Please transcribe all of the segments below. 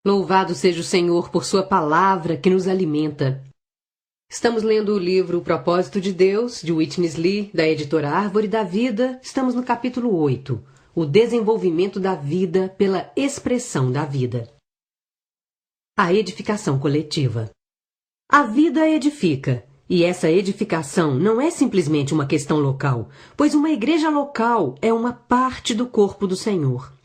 Louvado seja o Senhor por sua palavra que nos alimenta. Estamos lendo o livro O Propósito de Deus, de Witness Lee, da editora Árvore da Vida. Estamos no capítulo 8, o desenvolvimento da vida pela expressão da vida. A edificação coletiva. A vida edifica, e essa edificação não é simplesmente uma questão local, pois uma igreja local é uma parte do corpo do Senhor.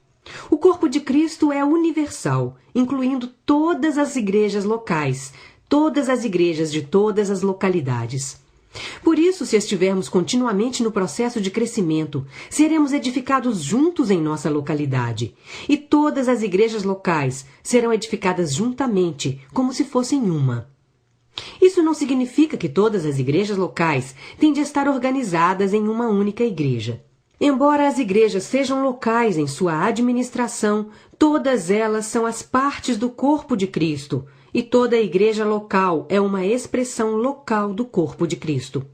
O corpo de Cristo é universal, incluindo todas as igrejas locais, todas as igrejas de todas as localidades. Por isso, se estivermos continuamente no processo de crescimento, seremos edificados juntos em nossa localidade, e todas as igrejas locais serão edificadas juntamente, como se fossem uma. Isso não significa que todas as igrejas locais têm de estar organizadas em uma única igreja. Embora as igrejas sejam locais em sua administração, todas elas são as partes do corpo de Cristo, e toda igreja local é uma expressão local do corpo de Cristo.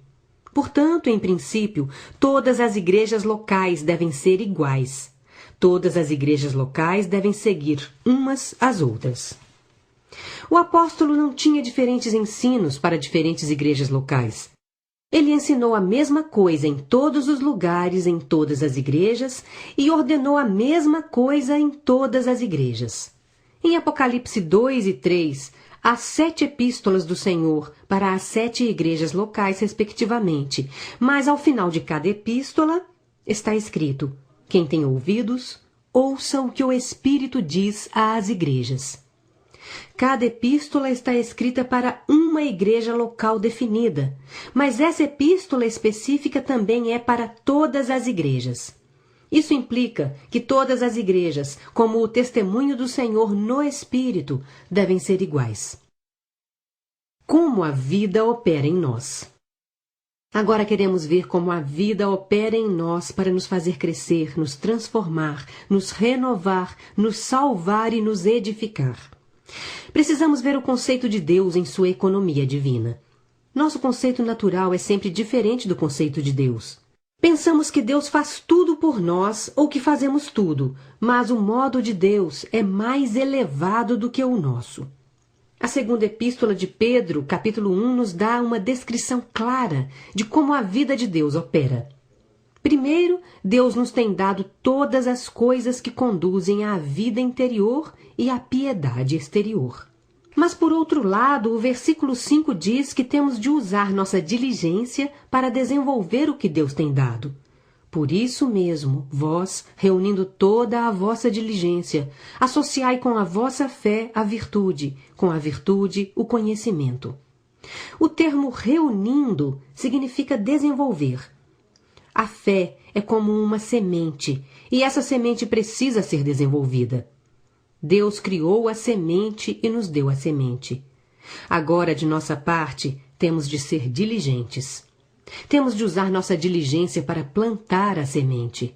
Portanto, em princípio, todas as igrejas locais devem ser iguais. Todas as igrejas locais devem seguir umas às outras. O apóstolo não tinha diferentes ensinos para diferentes igrejas locais. Ele ensinou a mesma coisa em todos os lugares, em todas as igrejas, e ordenou a mesma coisa em todas as igrejas. Em Apocalipse 2 e 3, há 7 epístolas do Senhor para as 7 igrejas locais, respectivamente, mas ao final de cada epístola está escrito: quem tem ouvidos, ouça o que o Espírito diz às igrejas. Cada epístola está escrita para uma igreja local definida, mas essa epístola específica também é para todas as igrejas. Isso implica que todas as igrejas, como o testemunho do Senhor no Espírito, devem ser iguais. Como a vida opera em nós. Agora queremos ver como a vida opera em nós para nos fazer crescer, nos transformar, nos renovar, nos salvar e nos edificar. Precisamos ver o conceito de Deus em sua economia divina. Nosso conceito natural é sempre diferente do conceito de Deus. Pensamos que Deus faz tudo por nós ou que fazemos tudo, mas o modo de Deus é mais elevado do que o nosso. A segunda epístola de Pedro, capítulo 1, nos dá uma descrição clara de como a vida de Deus opera. Primeiro, Deus nos tem dado todas as coisas que conduzem à vida interior e à piedade exterior. Mas, por outro lado, o versículo 5 diz que temos de usar nossa diligência para desenvolver o que Deus tem dado. Por isso mesmo, vós, reunindo toda a vossa diligência, associai com a vossa fé a virtude, com a virtude o conhecimento. O termo reunindo significa desenvolver. A fé é como uma semente, e essa semente precisa ser desenvolvida. Deus criou a semente e nos deu a semente. Agora, de nossa parte, temos de ser diligentes. Temos de usar nossa diligência para plantar a semente.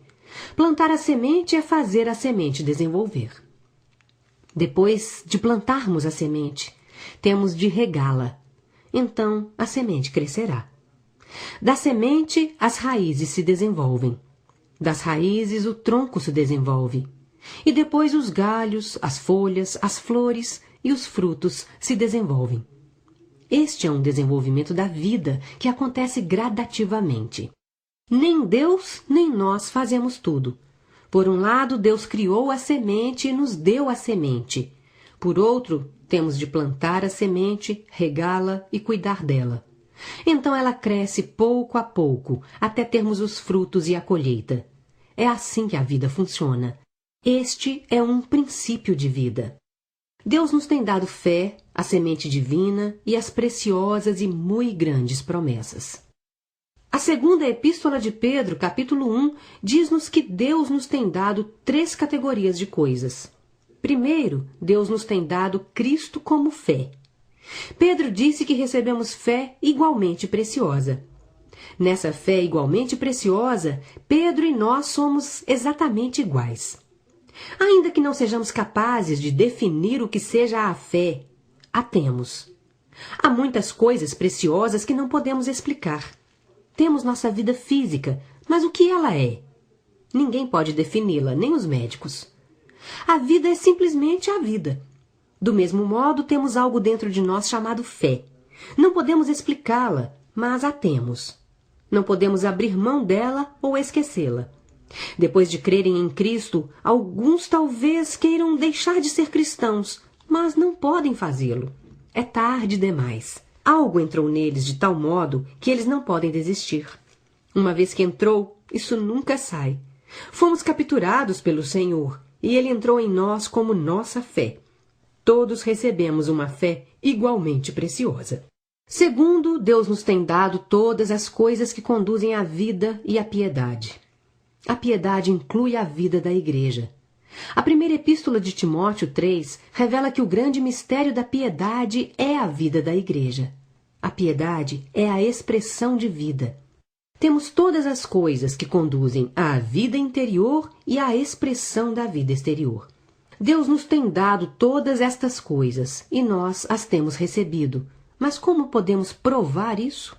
Plantar a semente é fazer a semente desenvolver. Depois de plantarmos a semente, temos de regá-la. Então, a semente crescerá. Da semente, as raízes se desenvolvem. Das raízes, o tronco se desenvolve. E depois os galhos, as folhas, as flores e os frutos se desenvolvem. Este é um desenvolvimento da vida que acontece gradativamente. Nem Deus, nem nós fazemos tudo. Por um lado, Deus criou a semente e nos deu a semente. Por outro, temos de plantar a semente, regá-la e cuidar dela. Então ela cresce pouco a pouco, até termos os frutos e a colheita. É assim que a vida funciona. Este é um princípio de vida. Deus nos tem dado fé, a semente divina e as preciosas e muito grandes promessas. A segunda epístola de Pedro, capítulo 1, diz-nos que Deus nos tem dado 3 categorias de coisas. Primeiro, Deus nos tem dado Cristo como fé. Pedro disse que recebemos fé igualmente preciosa. Nessa fé igualmente preciosa, Pedro e nós somos exatamente iguais. Ainda que não sejamos capazes de definir o que seja a fé, a temos. Há muitas coisas preciosas que não podemos explicar. Temos nossa vida física, mas o que ela é? Ninguém pode defini-la, nem os médicos. A vida é simplesmente a vida. Do mesmo modo, temos algo dentro de nós chamado fé. Não podemos explicá-la, mas a temos. Não podemos abrir mão dela ou esquecê-la. Depois de crerem em Cristo, alguns talvez queiram deixar de ser cristãos, mas não podem fazê-lo. É tarde demais. Algo entrou neles de tal modo que eles não podem desistir. Uma vez que entrou, isso nunca sai. Fomos capturados pelo Senhor, e Ele entrou em nós como nossa fé. Todos recebemos uma fé igualmente preciosa. Segundo, Deus nos tem dado todas as coisas que conduzem à vida e à piedade. A piedade inclui a vida da Igreja. A primeira epístola de Timóteo 3 revela que o grande mistério da piedade é a vida da Igreja. A piedade é a expressão de vida. Temos todas as coisas que conduzem à vida interior e à expressão da vida exterior. Deus nos tem dado todas estas coisas e nós as temos recebido. Mas como podemos provar isso?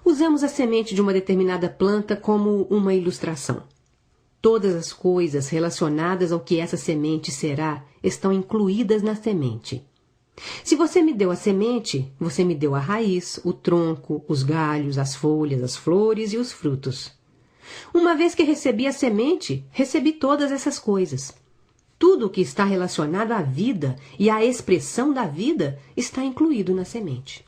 Usemos a semente de uma determinada planta como uma ilustração. Todas as coisas relacionadas ao que essa semente será estão incluídas na semente. Se você me deu a semente, você me deu a raiz, o tronco, os galhos, as folhas, as flores e os frutos. Uma vez que recebi a semente, recebi todas essas coisas. Tudo o que está relacionado à vida e à expressão da vida está incluído na semente.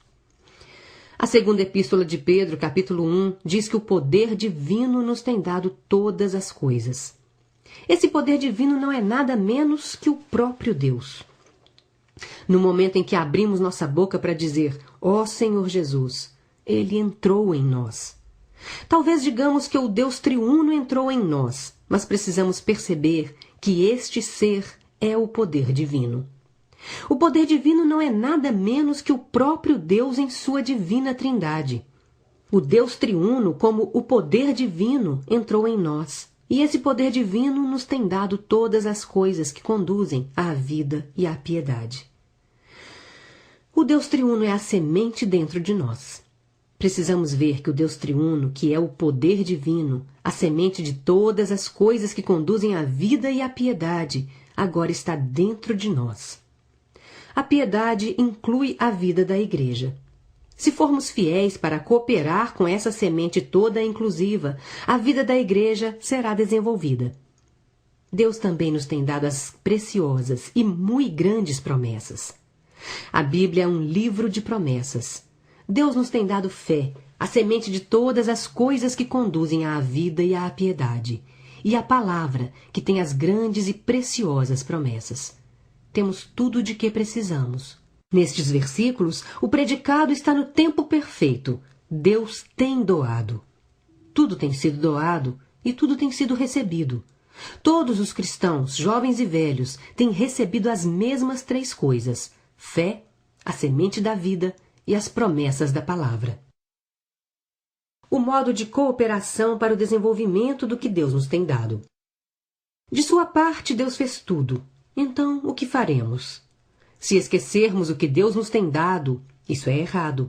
A segunda epístola de Pedro, capítulo 1, diz que o poder divino nos tem dado todas as coisas. Esse poder divino não é nada menos que o próprio Deus. No momento em que abrimos nossa boca para dizer, ó Senhor Jesus, Ele entrou em nós. Talvez digamos que o Deus triuno entrou em nós, mas precisamos perceber que este ser é o poder divino. O poder divino não é nada menos que o próprio Deus em sua divina trindade. O Deus triuno, como o poder divino, entrou em nós. E esse poder divino nos tem dado todas as coisas que conduzem à vida e à piedade. O Deus triuno é a semente dentro de nós. Precisamos ver que o Deus triuno, que é o poder divino, a semente de todas as coisas que conduzem à vida e à piedade, agora está dentro de nós. A piedade inclui a vida da Igreja. Se formos fiéis para cooperar com essa semente toda inclusiva, a vida da Igreja será desenvolvida. Deus também nos tem dado as preciosas e muito grandes promessas. A Bíblia é um livro de promessas. Deus nos tem dado fé, a semente de todas as coisas que conduzem à vida e à piedade, e a palavra, que tem as grandes e preciosas promessas. Temos tudo de que precisamos. Nestes versículos, o predicado está no tempo perfeito. Deus tem doado. Tudo tem sido doado e tudo tem sido recebido. Todos os cristãos, jovens e velhos, têm recebido as mesmas três coisas: fé, a semente da vida e as promessas da palavra. O modo de cooperação para o desenvolvimento do que Deus nos tem dado. De sua parte, Deus fez tudo. Então, o que faremos? Se esquecermos o que Deus nos tem dado, isso é errado.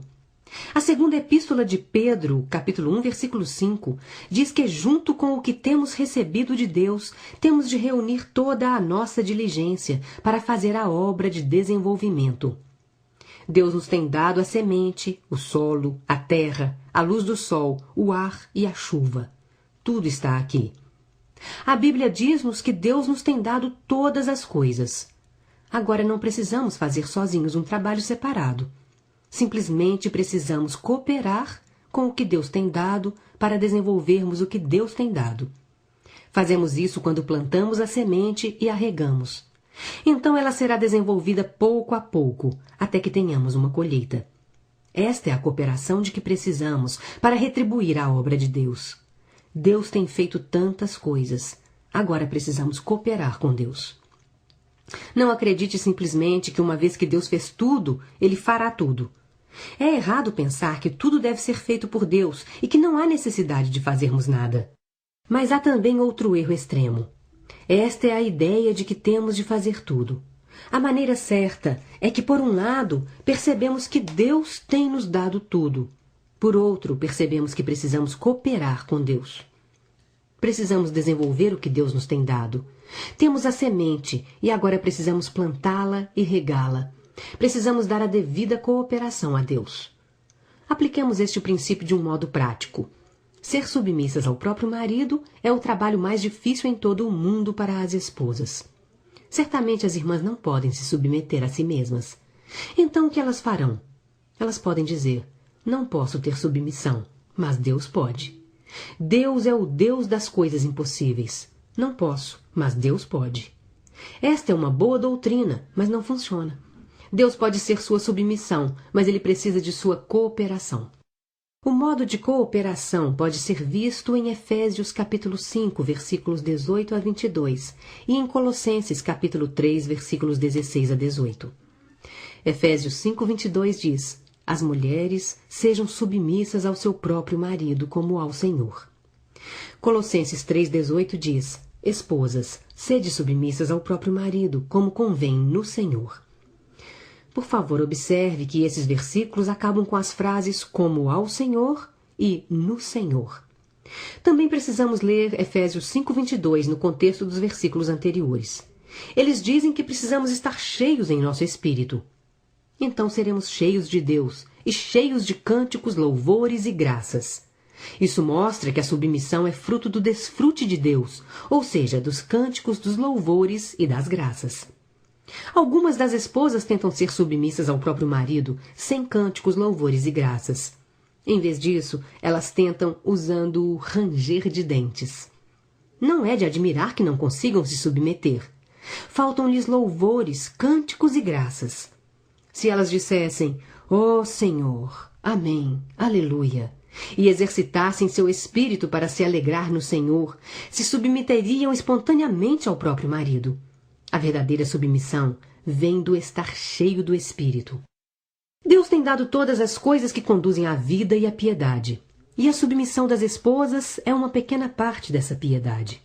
A segunda epístola de Pedro, capítulo 1, versículo 5, diz que junto com o que temos recebido de Deus, temos de reunir toda a nossa diligência para fazer a obra de desenvolvimento. Deus nos tem dado a semente, o solo, a terra, a luz do sol, o ar e a chuva. Tudo está aqui. A Bíblia diz-nos que Deus nos tem dado todas as coisas. Agora não precisamos fazer sozinhos um trabalho separado. Simplesmente precisamos cooperar com o que Deus tem dado para desenvolvermos o que Deus tem dado. Fazemos isso quando plantamos a semente e a regamos. Então ela será desenvolvida pouco a pouco, até que tenhamos uma colheita. Esta é a cooperação de que precisamos para retribuir a obra de Deus. Deus tem feito tantas coisas. Agora precisamos cooperar com Deus. Não acredite simplesmente que uma vez que Deus fez tudo, Ele fará tudo. É errado pensar que tudo deve ser feito por Deus e que não há necessidade de fazermos nada. Mas há também outro erro extremo. Esta é a ideia de que temos de fazer tudo. A maneira certa é que, por um lado, percebemos que Deus tem nos dado tudo. Por outro, percebemos que precisamos cooperar com Deus. Precisamos desenvolver o que Deus nos tem dado. Temos a semente e agora precisamos plantá-la e regá-la. Precisamos dar a devida cooperação a Deus. Apliquemos este princípio de um modo prático. Ser submissas ao próprio marido é o trabalho mais difícil em todo o mundo para as esposas. Certamente as irmãs não podem se submeter a si mesmas. Então o que elas farão? Elas podem dizer: não posso ter submissão, mas Deus pode. Deus é o Deus das coisas impossíveis. Não posso, mas Deus pode. Esta é uma boa doutrina, mas não funciona. Deus pode ser sua submissão, mas ele precisa de sua cooperação. O modo de cooperação pode ser visto em Efésios capítulo 5, versículos 18 a 22, e em Colossenses capítulo 3, versículos 16 a 18. Efésios 5, 22 diz: as mulheres sejam submissas ao seu próprio marido como ao Senhor. Colossenses 3, 18 diz: esposas, sede submissas ao próprio marido como convém no Senhor. Por favor, observe que esses versículos acabam com as frases como ao Senhor e no Senhor. Também precisamos ler Efésios 5:22 no contexto dos versículos anteriores. Eles dizem que precisamos estar cheios em nosso espírito. Então seremos cheios de Deus e cheios de cânticos, louvores e graças. Isso mostra que a submissão é fruto do desfrute de Deus, ou seja, dos cânticos, dos louvores e das graças. Algumas das esposas tentam ser submissas ao próprio marido, sem cânticos, louvores e graças. Em vez disso, elas tentam usando o ranger de dentes. Não é de admirar que não consigam se submeter. Faltam-lhes louvores, cânticos e graças. Se elas dissessem: ó Senhor, amém, aleluia, e exercitassem seu espírito para se alegrar no Senhor, se submeteriam espontaneamente ao próprio marido. A verdadeira submissão vem do estar cheio do Espírito. Deus tem dado todas as coisas que conduzem à vida e à piedade, e a submissão das esposas é uma pequena parte dessa piedade.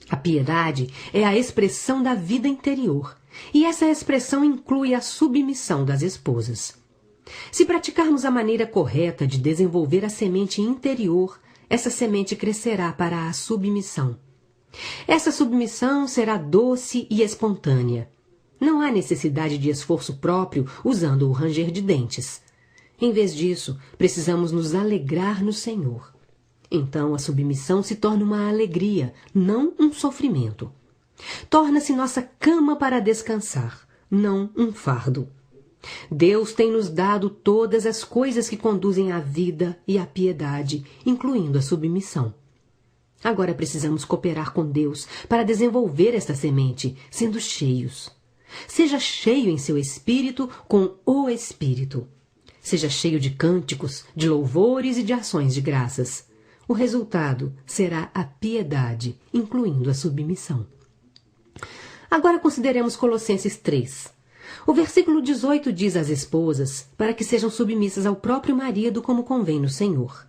A piedade é a expressão da vida interior, e essa expressão inclui a submissão das esposas. Se praticarmos a maneira correta de desenvolver a semente interior, essa semente crescerá para a submissão. Essa submissão será doce e espontânea. Não há necessidade de esforço próprio usando o ranger de dentes. Em vez disso, precisamos nos alegrar no Senhor. Então a submissão se torna uma alegria, não um sofrimento. Torna-se nossa cama para descansar, não um fardo. Deus tem nos dado todas as coisas que conduzem à vida e à piedade, incluindo a submissão. Agora precisamos cooperar com Deus para desenvolver esta semente, sendo cheios. Seja cheio em seu espírito com o Espírito. Seja cheio de cânticos, de louvores e de ações de graças. O resultado será a piedade, incluindo a submissão. Agora consideremos Colossenses 3. O versículo 18 diz às esposas para que sejam submissas ao próprio marido como convém no Senhor.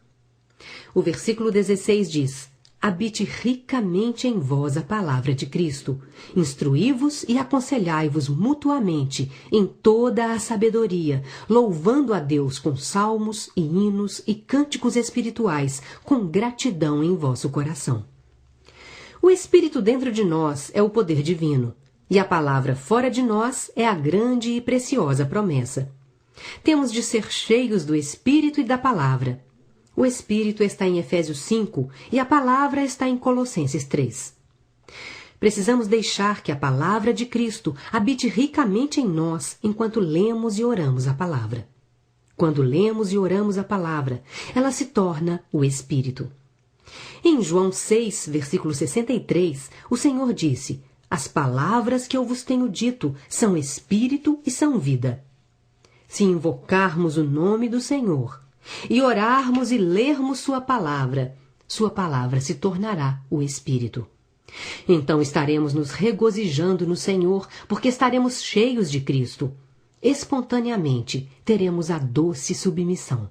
O versículo 16 diz: habite ricamente em vós a palavra de Cristo, instruí-vos e aconselhai-vos mutuamente em toda a sabedoria, louvando a Deus com salmos e hinos e cânticos espirituais, com gratidão em vosso coração. O Espírito dentro de nós é o poder divino, e a palavra fora de nós é a grande e preciosa promessa. Temos de ser cheios do Espírito e da palavra. O Espírito está em Efésios 5 e a palavra está em Colossenses 3. Precisamos deixar que a palavra de Cristo habite ricamente em nós enquanto lemos e oramos a palavra. Quando lemos e oramos a palavra, ela se torna o Espírito. Em João 6, versículo 63, o Senhor disse: as palavras que eu vos tenho dito são Espírito e são vida. Se invocarmos o nome do Senhor, e orarmos e lermos sua palavra se tornará o Espírito. Então estaremos nos regozijando no Senhor, porque estaremos cheios de Cristo. Espontaneamente teremos a doce submissão.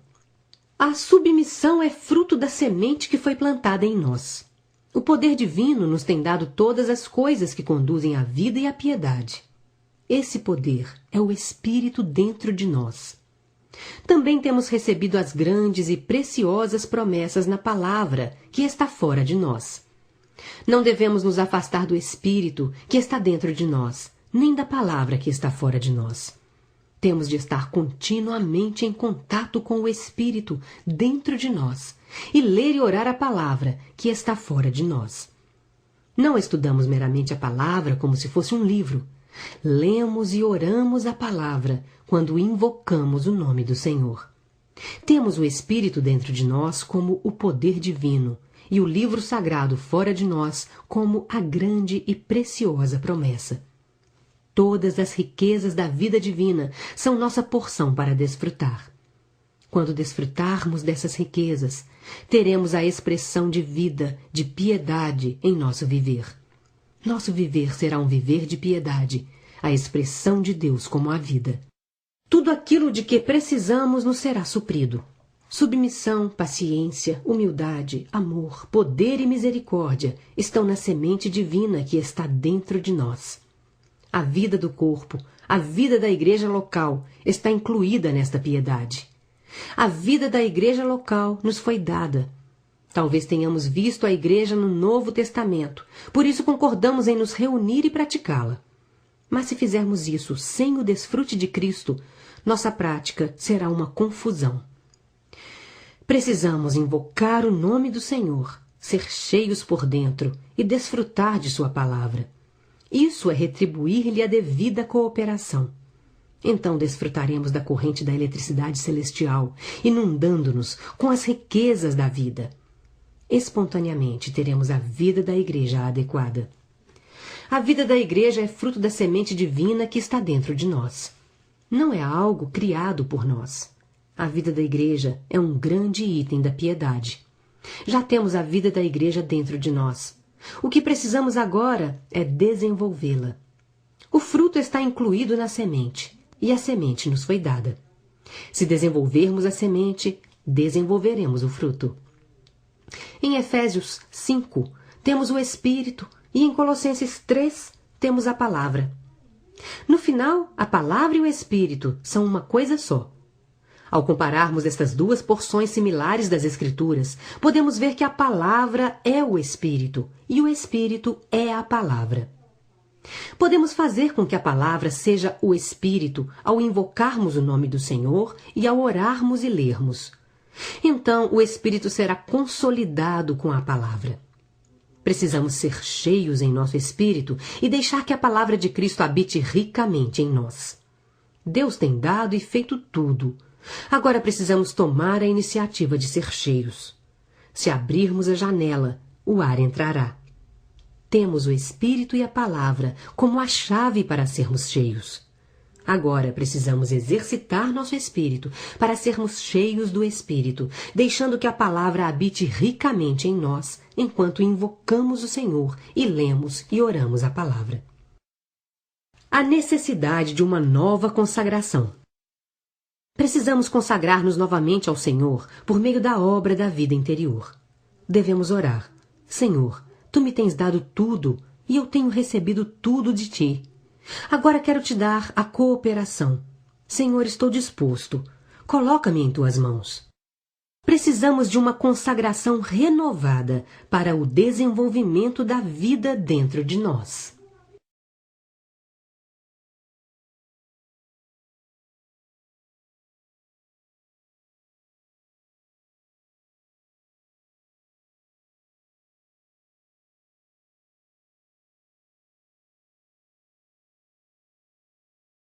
A submissão é fruto da semente que foi plantada em nós. O poder divino nos tem dado todas as coisas que conduzem à vida e à piedade. Esse poder é o Espírito dentro de nós. Também temos recebido as grandes e preciosas promessas na palavra que está fora de nós. Não devemos nos afastar do Espírito que está dentro de nós, nem da palavra que está fora de nós. Temos de estar continuamente em contato com o Espírito dentro de nós e ler e orar a palavra que está fora de nós. Não estudamos meramente a palavra como se fosse um livro. Lemos e oramos a palavra quando invocamos o nome do Senhor. Temos o Espírito dentro de nós como o poder divino e o livro sagrado fora de nós como a grande e preciosa promessa. Todas as riquezas da vida divina são nossa porção para desfrutar. Quando desfrutarmos dessas riquezas, teremos a expressão de vida, de piedade em nosso viver. Nosso viver será um viver de piedade, a expressão de Deus como a vida. Tudo aquilo de que precisamos nos será suprido. Submissão, paciência, humildade, amor, poder e misericórdia estão na semente divina que está dentro de nós. A vida do corpo, a vida da igreja local está incluída nesta piedade. A vida da igreja local nos foi dada. Talvez tenhamos visto a igreja no Novo Testamento, por isso concordamos em nos reunir e praticá-la. Mas se fizermos isso sem o desfrute de Cristo, nossa prática será uma confusão. Precisamos invocar o nome do Senhor, ser cheios por dentro e desfrutar de sua palavra. Isso é retribuir-lhe a devida cooperação. Então desfrutaremos da corrente da eletricidade celestial, inundando-nos com as riquezas da vida. Espontaneamente teremos a vida da igreja adequada. A vida da igreja é fruto da semente divina que está dentro de nós. Não é algo criado por nós. A vida da igreja é um grande item da piedade. Já temos a vida da igreja dentro de nós. O que precisamos agora é desenvolvê-la. O fruto está incluído na semente, e a semente nos foi dada. Se desenvolvermos a semente, desenvolveremos o fruto. Em Efésios 5, temos o Espírito, e em Colossenses 3, temos a palavra. No final, a palavra e o Espírito são uma coisa só. Ao compararmos estas duas porções similares das Escrituras, podemos ver que a palavra é o Espírito e o Espírito é a palavra. Podemos fazer com que a palavra seja o Espírito ao invocarmos o nome do Senhor e ao orarmos e lermos. Então, o Espírito será consolidado com a palavra. Precisamos ser cheios em nosso espírito e deixar que a palavra de Cristo habite ricamente em nós. Deus tem dado e feito tudo. Agora precisamos tomar a iniciativa de ser cheios. Se abrirmos a janela, o ar entrará. Temos o Espírito e a palavra como a chave para sermos cheios. Agora precisamos exercitar nosso espírito para sermos cheios do Espírito, deixando que a palavra habite ricamente em nós, enquanto invocamos o Senhor e lemos e oramos a palavra. A necessidade de uma nova consagração. Precisamos consagrar-nos novamente ao Senhor por meio da obra da vida interior. Devemos orar: Senhor, Tu me tens dado tudo e eu tenho recebido tudo de Ti. Agora quero Te dar a cooperação. Senhor, estou disposto. Coloca-me em Tuas mãos. Precisamos de uma consagração renovada para o desenvolvimento da vida dentro de nós.